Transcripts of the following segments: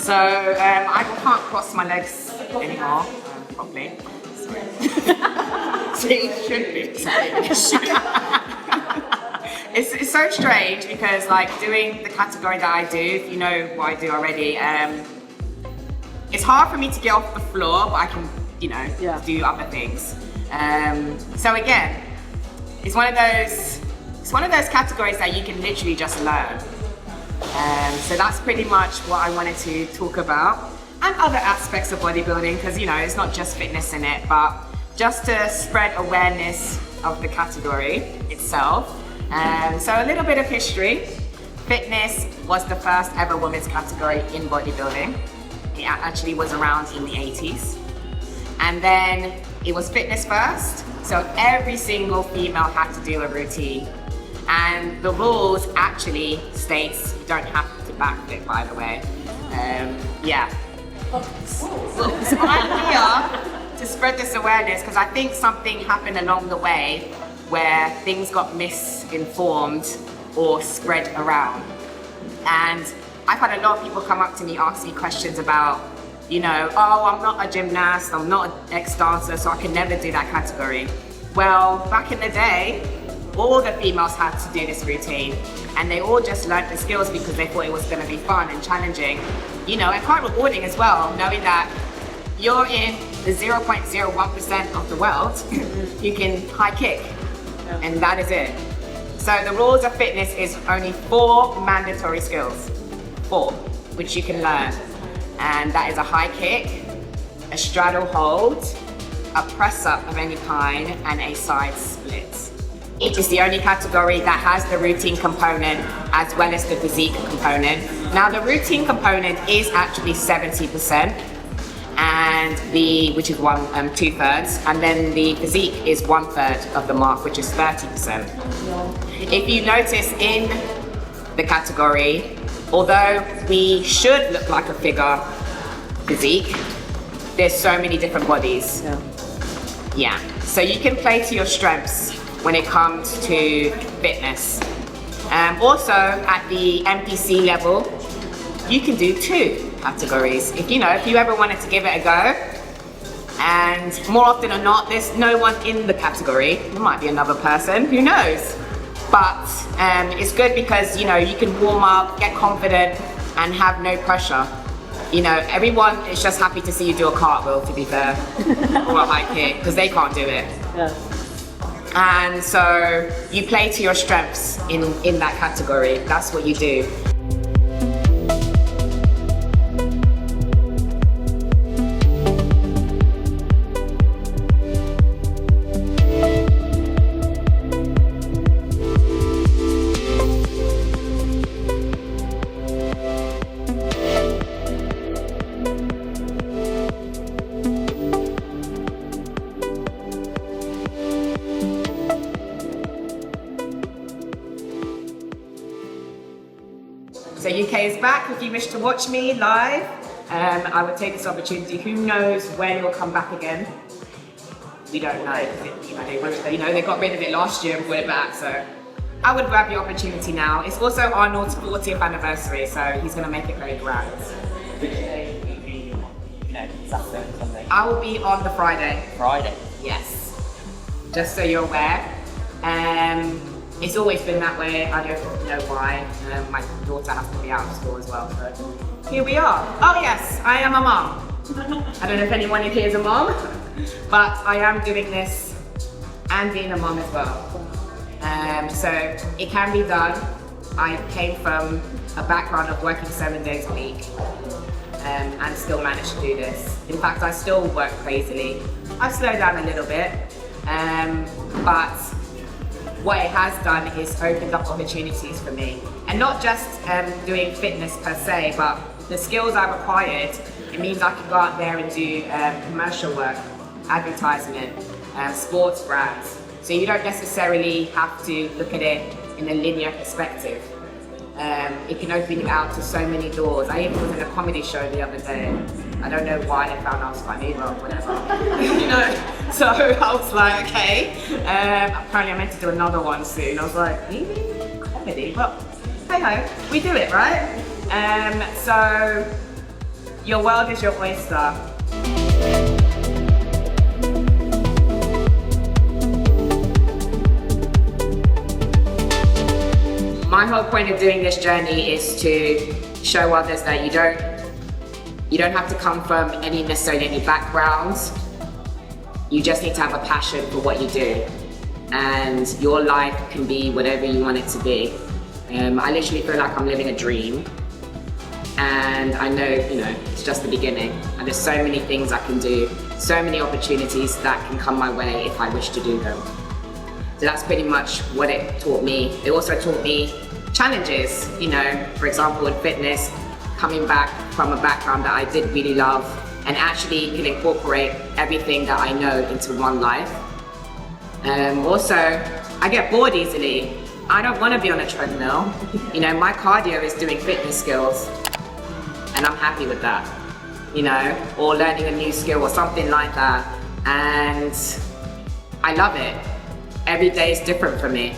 So I can't cross my legs anymore, properly. So it should be. It's so strange because like doing the category that I do, if you know what I do already, it's hard for me to get off the floor, but I can, you know, do other things. So again, it's one of those categories that you can literally just learn. So that's pretty much what I wanted to talk about, and other aspects of bodybuilding, because you know it's not just fitness in it, but just to spread awareness of the category itself. So a little bit of history. Fitness was the first ever women's category in bodybuilding. It actually was around in the 80s. And then it was fitness first, so every single female had to do a routine. And the rules actually states you don't have to backflip, by the way. So I'm here to spread this awareness because I think something happened along the way where things got misinformed or spread around. And I've had a lot of people come up to me, ask me questions about, you know, oh, I'm not a gymnast, I'm not an ex-dancer, so I can never do that category. Well, back in the day, all the females had to do this routine, and they all just learned the skills because they thought it was going to be fun and challenging, you know, and quite rewarding as well, knowing that you're in the 0.01% of the world who can high kick, and that is it. So the rules of fitness is only 4 mandatory skills, 4, which you can learn, and that is a high kick, a straddle hold, a press up of any kind, and a side split. It is the only category that has the routine component as well as the physique component. Now the routine component is actually 70%, and which is 2/3, and then the physique is 1/3 of the mark, which is 30%. If you notice in the category, although we should look like a figure physique, there's so many different bodies. Yeah, so you can play to your strengths when it comes to fitness. Also at the NPC level, you can do 2 categories. If you ever wanted to give it a go, and more often than not, there's no one in the category. There might be another person, who knows? But it's good because you can warm up, get confident, and have no pressure. Everyone is just happy to see you do a cartwheel, to be fair, or a high kick, because they can't do it. And so you play to your strengths in that category. That's what you do. So UK is back. If you wish to watch me live, I would take this opportunity. Who knows when it will come back again? We don't know. They got rid of it last year and brought it back. So I would grab the opportunity now. It's also Arnold's 40th anniversary, so he's going to make it very grand. Saturday, Sunday. I will be on the Friday. Friday? Yes. Just so you're aware. It's always been that way. I don't know why. My daughter has to be out of school as well, so here we are. Oh yes, I am a mom. I don't know if anyone in here is a mom, but I am doing this and being a mom as well. So it can be done. I came from a background of working 7 days a week and still managed to do this. In fact, I still work crazily. I've slowed down a little bit, but what it has done is opened up opportunities for me. And not just doing fitness per se, but the skills I've acquired, it means I can go out there and do commercial work, advertisement, sports brands. So you don't necessarily have to look at it in a linear perspective. It can open you out to so many doors. I even was in a comedy show the other day. I don't know why they found I was funny, but whatever. So I was like, okay. Apparently I meant to do another one soon. I was like, maybe comedy, but hey ho, we do it, right? So Your world is your oyster. My whole point of doing this journey is to show others that you don't have to come from necessarily any backgrounds. You just need to have a passion for what you do, and your life can be whatever you want it to be. I literally feel like I'm living a dream, and I know, it's just the beginning, and there's so many things I can do, so many opportunities that can come my way if I wish to do them. So that's pretty much what it taught me. It also taught me challenges, for example, in fitness, coming back from a background that I did really love, and actually can incorporate everything that I know into one life. Also, I get bored easily. I don't want to be on a treadmill. My cardio is doing fitness skills, and I'm happy with that, or learning a new skill or something like that. And I love it. Every day is different for me.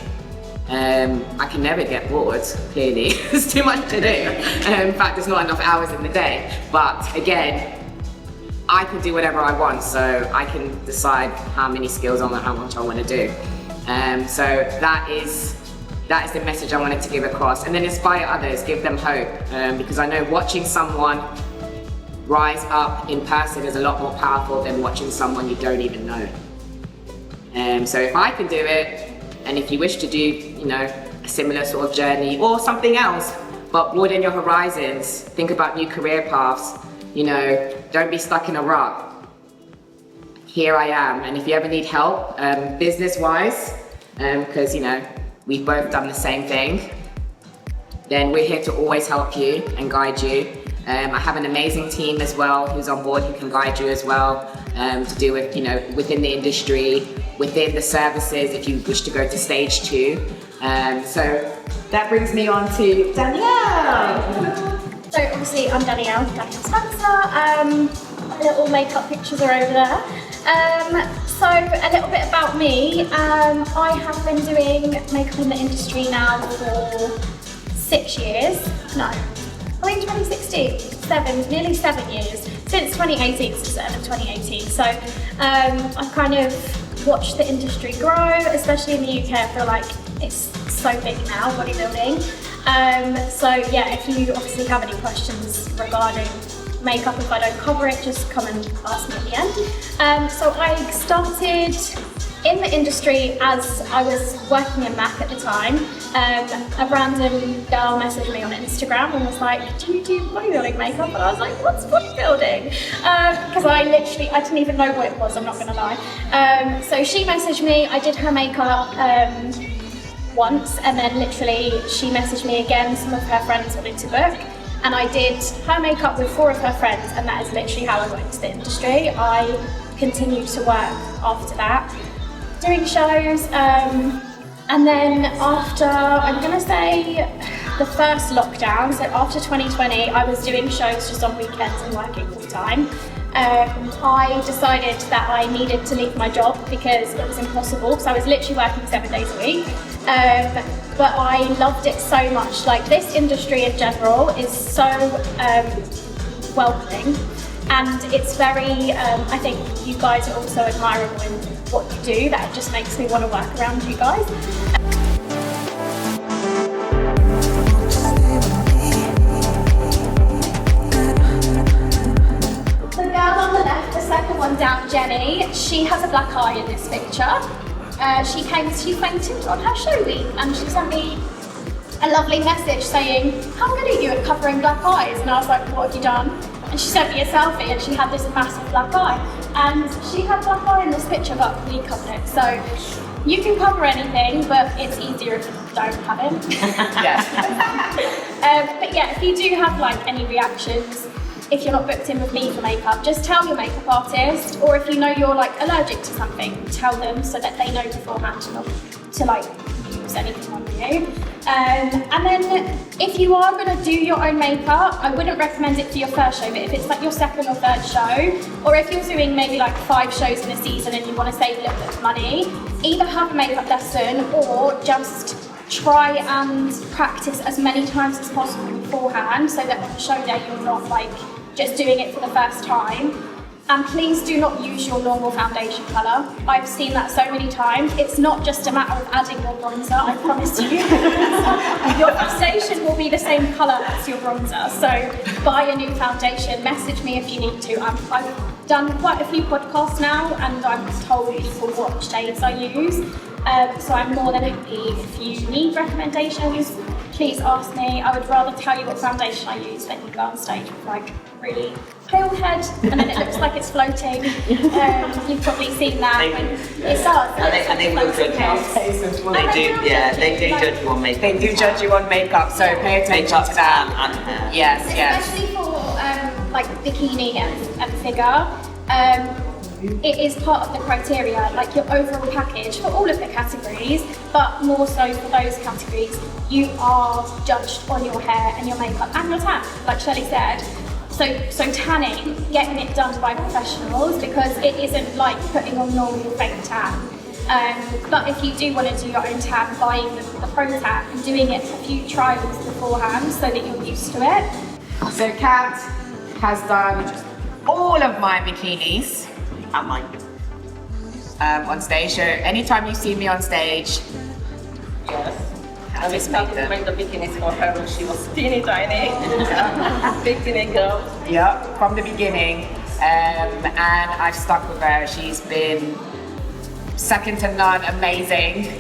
I can never get bored, clearly. There's too much to do. In fact, there's not enough hours in the day. But again, I can do whatever I want, so I can decide how many skills on how much I want to do. So that is the message I wanted to give across, and then inspire others, give them hope, because I know watching someone rise up in person is a lot more powerful than watching someone you don't even know. So if I can do it, and if you wish to do, a similar sort of journey or something else, but broaden your horizons, think about new career paths, don't be stuck in a rut. Here I am, and if you ever need help, business-wise, because, we've both done the same thing, then we're here to always help you and guide you. I have an amazing team as well who's on board, who can guide you as well, to do with, within the industry, within the services, if you wish to go to stage 2. So that brings me on to Danielle. So obviously I'm Danielle Spencer. My little makeup pictures are over there. So a little bit about me. I have been doing makeup in the industry now for 6 years. No, I mean 2016, nearly 7 years. Since 2018, since the end of 2018. So I've kind of watched the industry grow, especially in the UK. I feel like it's so big now, bodybuilding. So yeah, if you obviously have any questions regarding makeup, if I don't cover it, just come and ask me at the end. So I started in the industry as I was working in Mac at the time. A random girl messaged me on Instagram and was like, do you do bodybuilding makeup? And I was like, what's bodybuilding? Because I didn't even know what it was, I'm not gonna lie. So she messaged me, I did her makeup once, and then literally she messaged me again, some of her friends wanted to book, and I did her makeup with 4 of her friends, and that is literally how I got into the industry. I continued to work after that, doing shows, and then after, I'm gonna say, the first lockdown, so after 2020, I was doing shows just on weekends and working full time. I decided that I needed to leave my job because it was impossible, because I was literally working 7 days a week. But I loved it so much. Like, this industry in general is so welcoming, and it's very, I think you guys are also admirable in what you do, that it just makes me want to work around you guys. Second one down, Jenny, she has a black eye in this picture. She fainted on her show week, and she sent me a lovely message saying, how good are you at covering black eyes? And I was like, what have you done? And she sent me a selfie, and she had this massive black eye. And she had black eye in this picture, but we covered it. So you can cover anything, but it's easier if you don't have it. Yes. But yeah, if you do have like any reactions, if you're not booked in with me for makeup, just tell your makeup artist, or if you know you're like allergic to something, tell them so that they know beforehand not to like use anything on you. And then if you are going to do your own makeup, I wouldn't recommend it for your first show, but if it's like your second or third show, or if you're doing maybe like 5 shows in a season and you want to save a little bit of money, either have a makeup lesson or just try and practice as many times as possible beforehand, so that on the show day you're not like just doing it for the first time. And please do not use your normal foundation colour. I've seen that so many times. It's not just a matter of adding your bronzer, I promise you. Your foundation will be the same colour as your bronzer. So buy a new foundation, message me if you need to. I've done quite a few podcasts now and I've told people what shades I use. So I'm more than happy if you need recommendations, please ask me. I would rather tell you what foundation I use than you go on stage with like really pale head and then it looks like it's floating. You've probably seen that when it starts. And they will judge you. They do judge you on makeup. They do judge you on makeup, so pay attention to that. And hair. Yes, yes. Especially for like bikini and figure. It is part of the criteria, like your overall package for all of the categories, but more so for those categories, you are judged on your hair and your makeup and your tan, like Shelley said. So tanning, getting it done by professionals, because it isn't like putting on normal fake tan. But if you do want to do your own tan, buying the pro tan and doing it a few trials beforehand so that you're used to it. So Kat has done all of my bikinis And mine. on stage. So anytime you see me on stage, Yes. Have And we to started to make make the bikinis for her when she was teeny tiny. Bikini girl. yeah, from the beginning, and I've stuck with her. She's been second to none, amazing.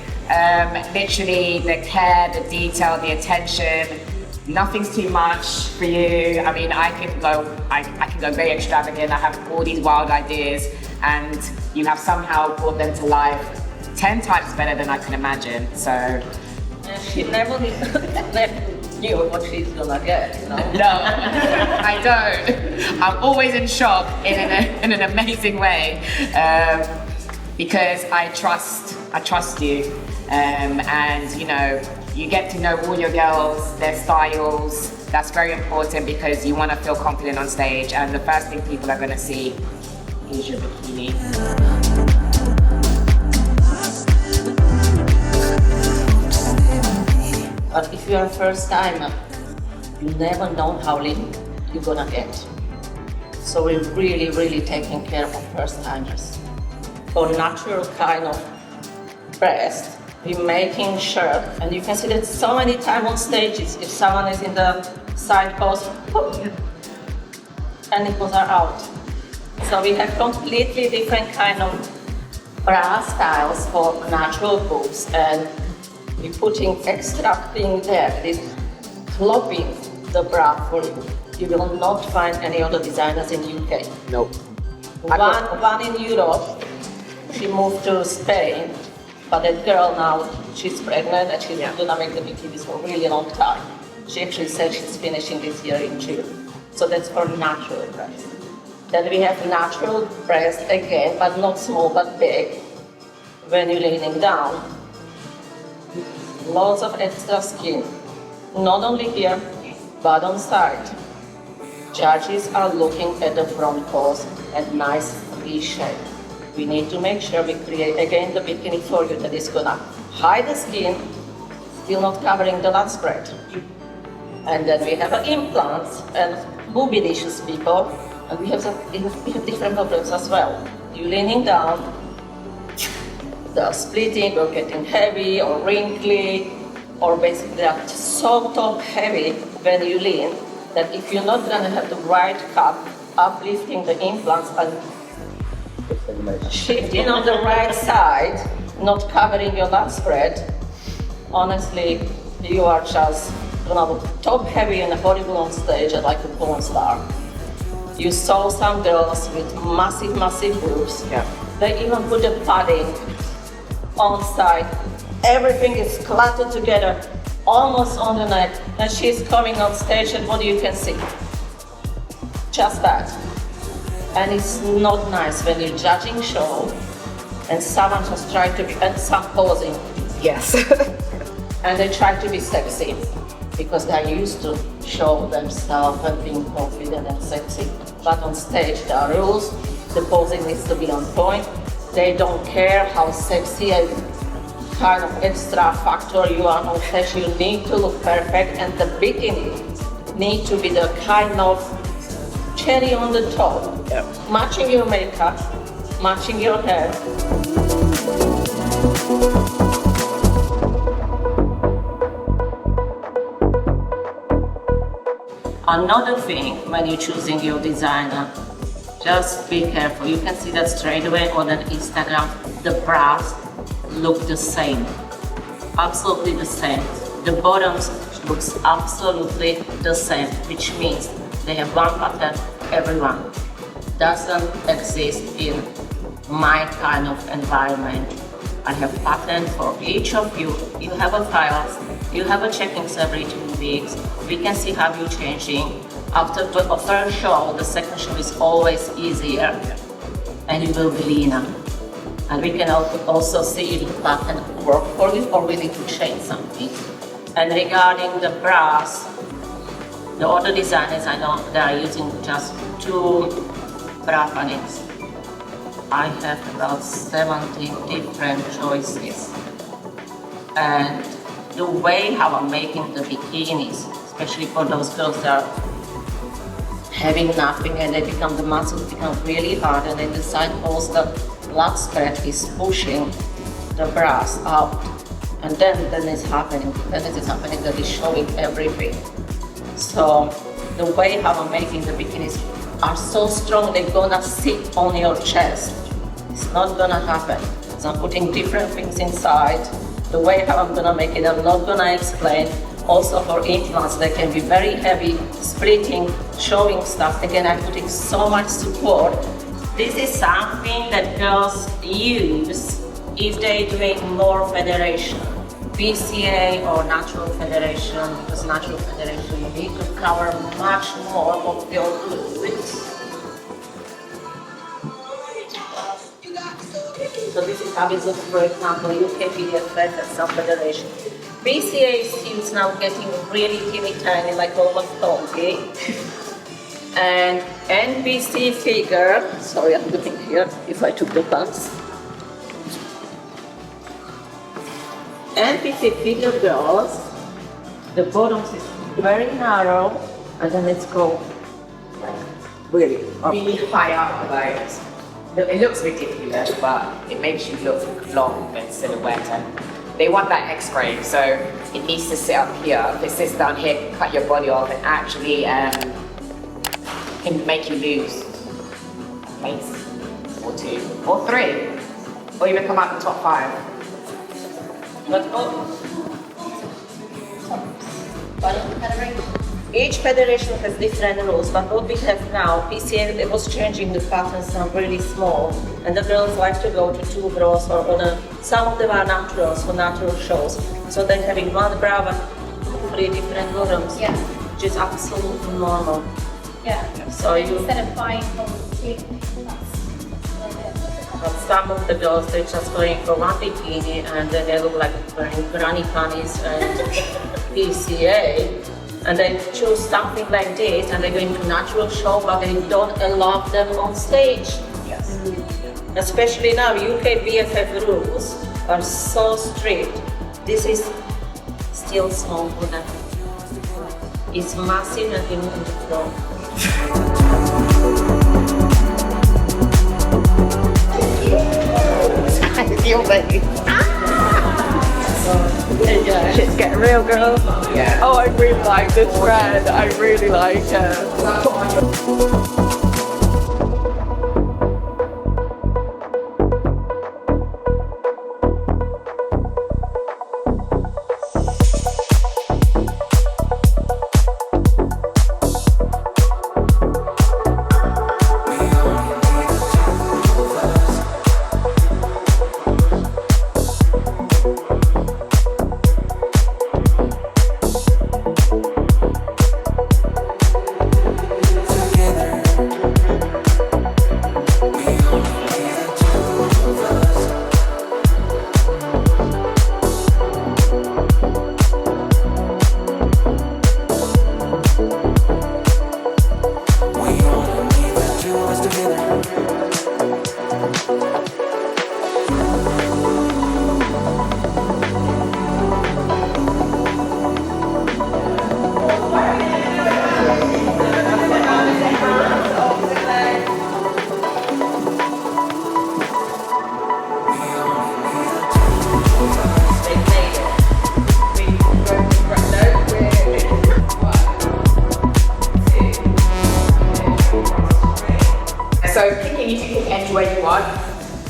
Literally the care, the detail, the attention. Nothing's too much for you. I mean, I can go very extravagant. I have all these wild ideas, and you have somehow brought them to life 10 times better than I can imagine. So, And she never knew what she's gonna get, you know? no, I don't. I'm always in shock in an amazing way, because I trust you, and you know, you get to know all your girls, their styles. That's very important because you want to feel confident on stage, and the first thing people are going to see is your bikini. But if you're a first timer, you never know how little you're gonna get. So we're really, really taking care of first timers. For natural kind of breast, we're making sure, and you can see that so many times on stages, if someone is in the side pose, whoop, and nipples are out. So we have completely different kind of bra styles for natural boobs, and we're putting extra thing there that is flopping the bra for you. You will not find any other designers in UK. Nope. One in Europe, she moved to Spain, but that girl now, she's pregnant and she's gonna make the bikinis for a really long time. She actually said she's finishing this year in June. So that's for natural breast. Then we have natural breast again, but not small but big. When you're leaning down, lots of extra skin, not only here, but on side. Judges are looking at the front pose and nice V shape. We need to make sure we create again the bikini for you that is gonna hide the skin, still not covering the lat spread. And then we have implants and boobylicious people, and we have different problems as well. You're leaning down, they're splitting or getting heavy or wrinkly, or basically they're so top heavy when you lean that if you're not gonna have the right cup uplifting the implants and shifting on the right side, not covering your lat spread, honestly, you are just gonna look top heavy in a bodybuilding on stage and like a porn star. You saw some girls with massive boobs. Yeah. They even put the padding on side. Everything is cluttered together, almost on the neck, and she's coming on stage and what you can see? Just that. And it's not nice when you're judging show and someone just tries to be, and some posing, Yes. and they try to be sexy because they're used to show themselves and being confident and sexy. But on stage there are rules, the posing needs to be on point. They don't care how sexy and kind of extra factor you are on stage. You need to look perfect, and the bikini need to be the kind of cherry on the top. Yep. Matching your makeup, matching your hair. Another thing when you're choosing your designer, just be careful. You can see that straight away on an Instagram, the bras look the same, absolutely the same. The bottoms looks absolutely the same, which means they have one pattern, everyone. Doesn't exist in my kind of environment. I have pattern for each of you. You have a files, you have a check-ins every 2 weeks. We can see how you're changing. After the first show, the second show is always easier and you will be leaner. And we can also see if the pattern work for you or we need to change something. And regarding the bras, the other designers I know they are using just 2 bra panels. I have about 70 different choices. And the way how I'm making the bikinis, especially for those girls that are having nothing and they become, the muscles become really hard and then the side pulls, the lat spread is pushing the bras out. And then it's happening, that is showing everything. So the way how I'm making the bikinis are so strong, they're gonna sit on your chest. It's not gonna happen. So I'm putting different things inside. The way how I'm gonna make it, I'm not gonna explain. Also for implants, they can be very heavy, splitting, showing stuff. Again, I'm putting so much support. This is something that girls use if they're doing more federation. BCA or natural federation, because natural federation you need to cover much more of your glutes. So this is how it looks, for example, UK PDFF and self-federation. BCA suits now getting really teeny tiny, like almost donkey. And NBC figure, sorry I'm looking here if I took the pants. NBC figure girls, the bottoms is very narrow and then let's go really up. Really high up, like, it looks ridiculous, but it makes you look long and silhouette. And they want that X-frame, so it needs to sit up here. If it sits down here, cut your body off and actually can make you lose a place or 2 or 3, or even come out the top 5. But each federation has different rules, but what we have now, PCA, it was changing the patterns now really small, and the girls like to go to 2 bras or other. Some of them are naturals for natural shows, so they're having 1 bra but 3 different bottoms, Yeah. which is absolutely normal. Yeah. So you. Instead of buying from But some of the girls, they're just going for 1 bikini and then they look like wearing granny panties and PCA. And they choose something like this and they're going to natural show, but they don't allow them on stage. Yes. Especially now, UK BFF rules are so strict. This is still small for them. It's massive and they move the floor. I feel ready. Shit's getting real, girl. Yeah. Oh, I really like this thread. I really like it.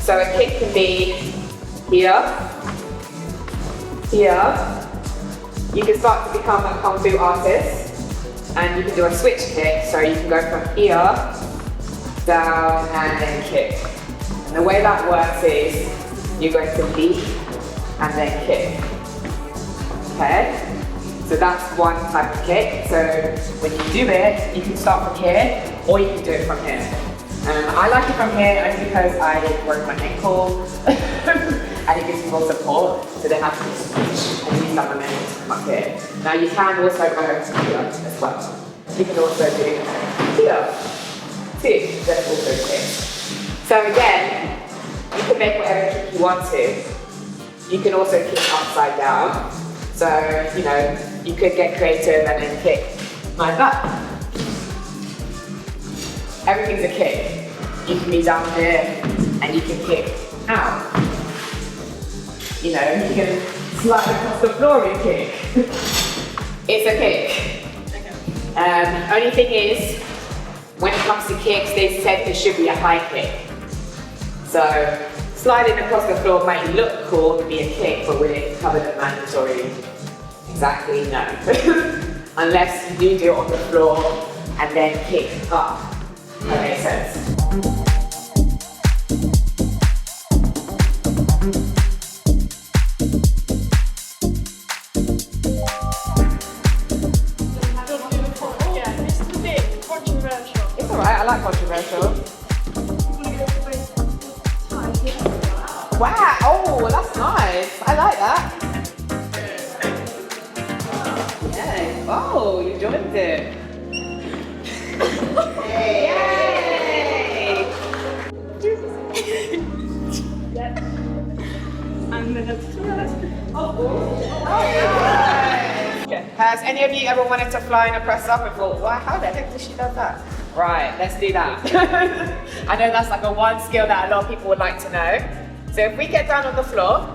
So a kick can be here, here. You can start to become a Kung Fu artist, and you can do a switch kick. So you can go from here, down, and then kick. And the way that works is you're going to leap and then kick. Okay? So that's one type of kick. So when you do it, you can start from here, or you can do it from here. I like it from here only because I work my ankle and it gives me more support, so then I can switch and use that momentum to come up here. Now you can also go here as well. You can also do here, too, that's also kick. So again, you can make whatever kick you want to. You can also kick upside down. So, you know, you could get creative and then kick like that. Everything's a kick. You can be down here and you can kick out. You know, you can slide across the floor and kick. It's a kick. Only thing is, when it comes to kicks, they said there should be a high kick. So, sliding across the floor might look cool to be a kick, but will it cover the mandatory? Exactly, no. Unless you do it on the floor and then kick up. That makes sense. It's alright, I like controversial. Wow, oh, that's nice. I like that. Yeah. Oh, you joined it. Yay! I'm gonna Has any of you ever wanted to fly in a press up and thought, wow, how the heck does she do that? Right, let's do that. I know that's like a one skill that a lot of people would like to know. So if we get down on the floor,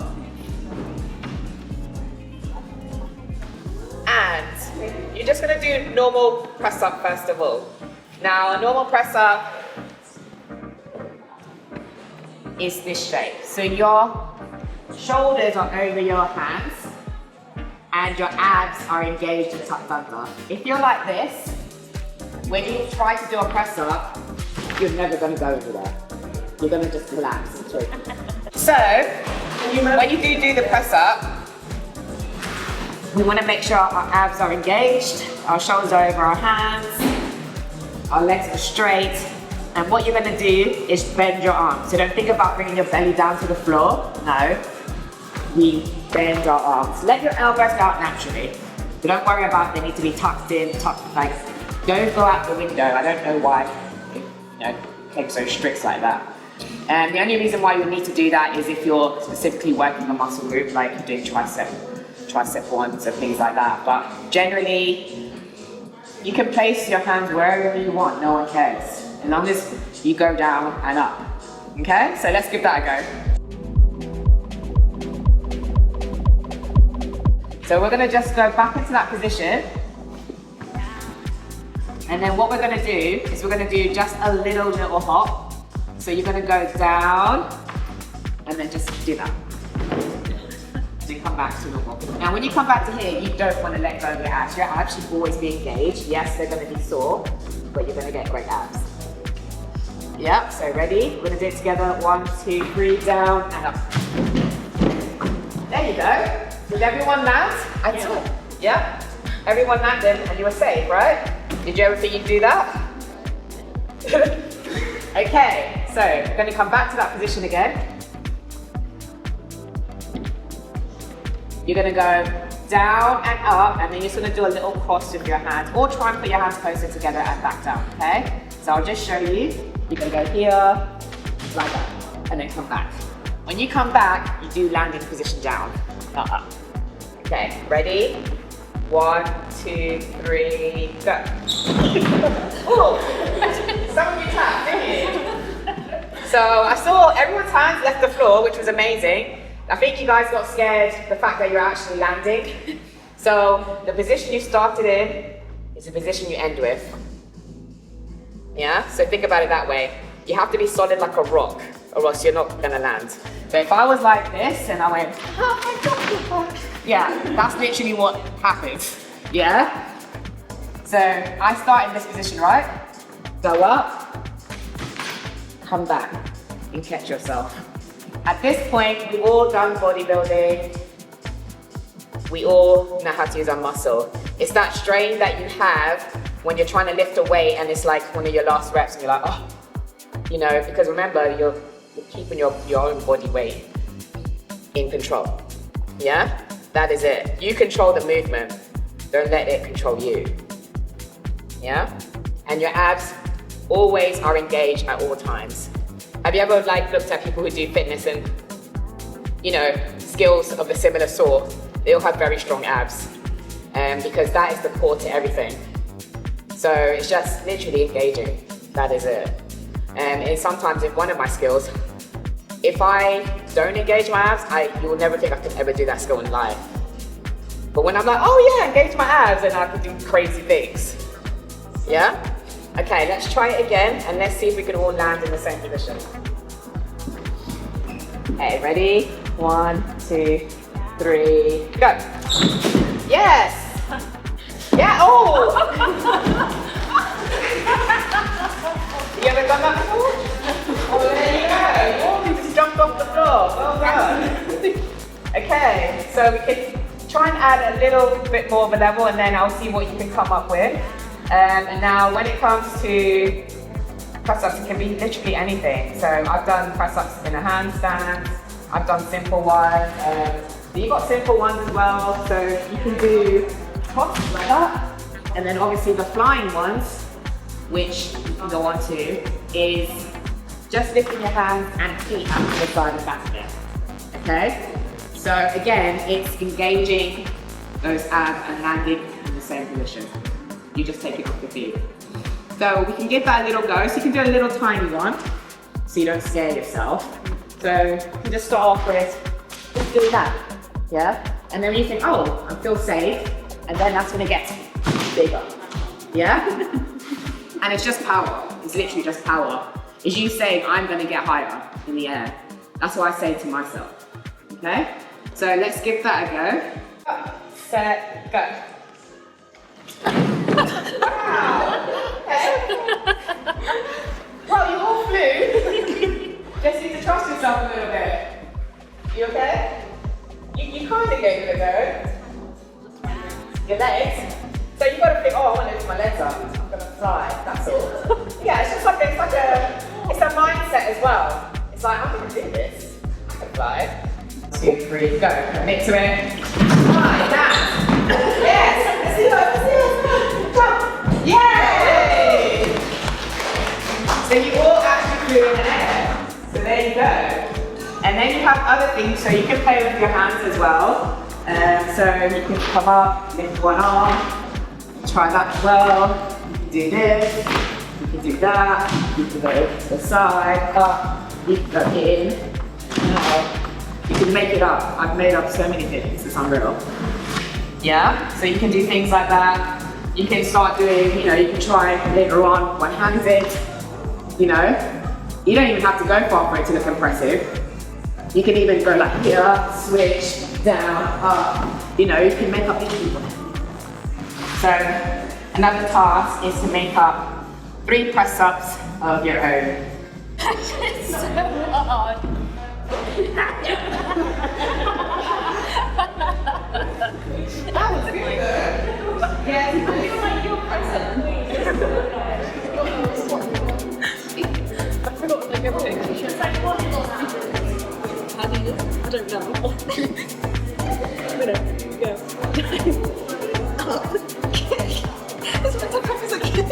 and you're just gonna do normal press up first of all. Now, a normal press up is this shape. So your shoulders are over your hands and your abs are engaged and tucked under. If you're like this, when you try to do a press up, you're never gonna go over there. You're gonna just collapse into it. So, when you do the press up, we wanna make sure our abs are engaged, our shoulders are over our hands, our legs are straight, and what you're gonna do is bend your arms. So don't think about bringing your belly down to the floor, no. We bend our arms. Let your elbows go out naturally. So don't worry about they need to be tucked in, like, don't go out the window. I don't know why it came so strict like that. And the only reason why you need to do that is if you're specifically working a muscle group, like you're doing tricep ones and things like that. But generally, you can place your hands wherever you want, no one cares. As long as you go down and up. Okay, so let's give that a go. So we're gonna just go back into that position. And then what we're gonna do is we're gonna do just a little hop. So you're gonna go down and then just do that. Then come back to normal. Now when you come back to here, you don't wanna let go of your abs. Your abs should always be engaged. Yes, they're gonna be sore, but you're gonna get great abs. Yep, so ready? We're gonna do it together. 1, 2, 3, down and up. There you go. Did everyone land? Yeah? Everyone landed and you were safe, right? Did you ever think you'd do that? Okay, so we're going to come back to that position again. You're going to go down and up, and then you're just going to do a little cross with your hands, or try and put your hands closer together and back down, okay? So I'll just show you. You're going to go here, like that, and then come back. When you come back, you do land in position down, not up. Okay, ready? 1, 2, 3, go. Oh, some of you tapped, didn't you? So I saw everyone's hands left the floor, which was amazing. I think you guys got scared the fact that you're actually landing. So the position you started in is the position you end with. Yeah, so think about it that way. You have to be solid like a rock. or else you're not gonna land. But if I was like this and I went, oh my God, yeah, that's literally what happens, yeah? So I start in this position, right? Go up, come back, and catch yourself. At this point, we've all done bodybuilding. We all know how to use our muscle. It's that strain that you have when you're trying to lift a weight and it's like one of your last reps and you're like, oh, you know, because remember, you're keeping your own body weight in control, yeah? That is it. You control the movement. Don't let it control you, yeah? And your abs always are engaged at all times. Have you ever like looked at people who do fitness and, you know, skills of a similar sort? They all have very strong abs, because that is the core to everything. So it's just literally engaging. That is it. And sometimes in one of my skills, if I don't engage my abs, you will never think I could ever do that skill in life. But when I'm like, oh yeah, engage my abs, then I can do crazy things. Yeah? Okay, let's try it again, and let's see if we can all land in the same position. Okay, ready? 1, 2, 3, go. Yes! Yeah, oh! You ever done that before? Oh, there you go. Oh, you just jumped off the floor. Well done. Okay, so we can try and add a little bit more of a level, and then I'll see what you can come up with. And now when it comes to press-ups, it can be literally anything. So I've done press-ups in a handstand, I've done simple ones, you've got simple ones as well, so you can do hops like that. And then obviously the flying ones, which you can go on to, is just lifting your hands and feet out to the side and back of it, okay? So again, it's engaging those abs and landing in the same position. You just take it off your feet. So we can give that a little go. So you can do a little tiny one, so you don't scare yourself. So you can just start off with just doing that, yeah? And then when you think, oh, I feel safe, and then that's when it gets bigger, yeah? And it's just power. It's literally just power. It's you saying, I'm gonna get higher in the air. That's what I say to myself, okay? So let's give that a go. Set, go. Wow! Okay. Well, you all flew. Just need to trust yourself a little bit. You okay? You kind of gave it a go. Your legs. So you got to think, oh, I want to lift my legs up. I'm gonna fly. That's all. Yeah, it's just like it's a mindset as well. It's like, I'm gonna do this. I can fly. 2, 3, go. Commit to it. Fly, dance. Yes. Let's see it. Jump. Yay! So you all actually flew in the air. So there you go. And then you have other things, so you can play with your hands as well. So you can come up, lift one arm, try that as well. You can do this, you can do that, you can go to the side, up, you can go in, out. You can make it up. I've made up so many things, it's unreal. Yeah, so you can do things like that. You can start doing, you can try later on one-handed it, You don't even have to go far for it to look impressive. You can even go like here, switch, down, up. You can make up anything. So another task is to make up 3 press-ups of your own. It's so hard. That was good. Yeah, I feel like you're present. I forgot like everything. It's like what? How do you? I don't know. It's like a as a kid.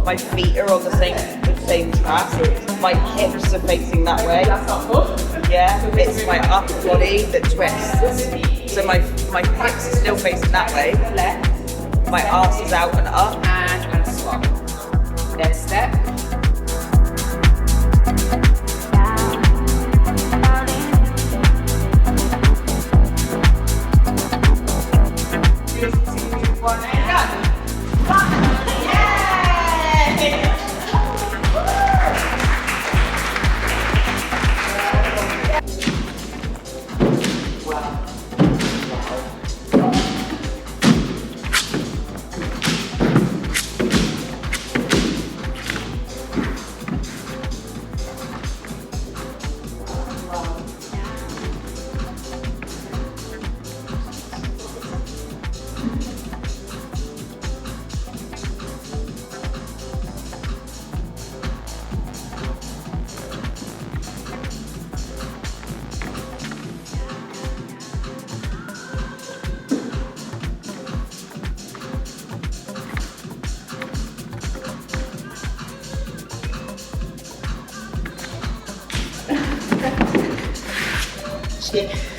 my feet are on the same track. My hips are facing that way. Yeah, it's my upper body that twists. So my hips are still facing that way. Left. My arse is out and up. And we're gonna swap. Then step.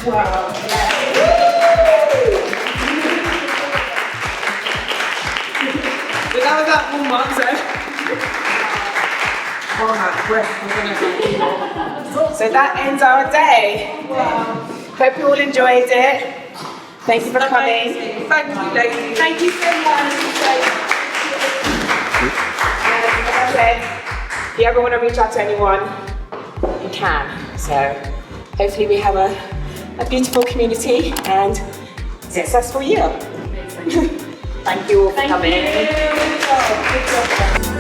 Wow. So that was that 1 month, So that ends our day. Wow. Hope you all enjoyed it. Thank you for coming. Thank you, ladies. Thank you so much. As I said, if you ever want to reach out to anyone, you can. So hopefully we have a beautiful community and successful year. Thank you all for coming. Thank you.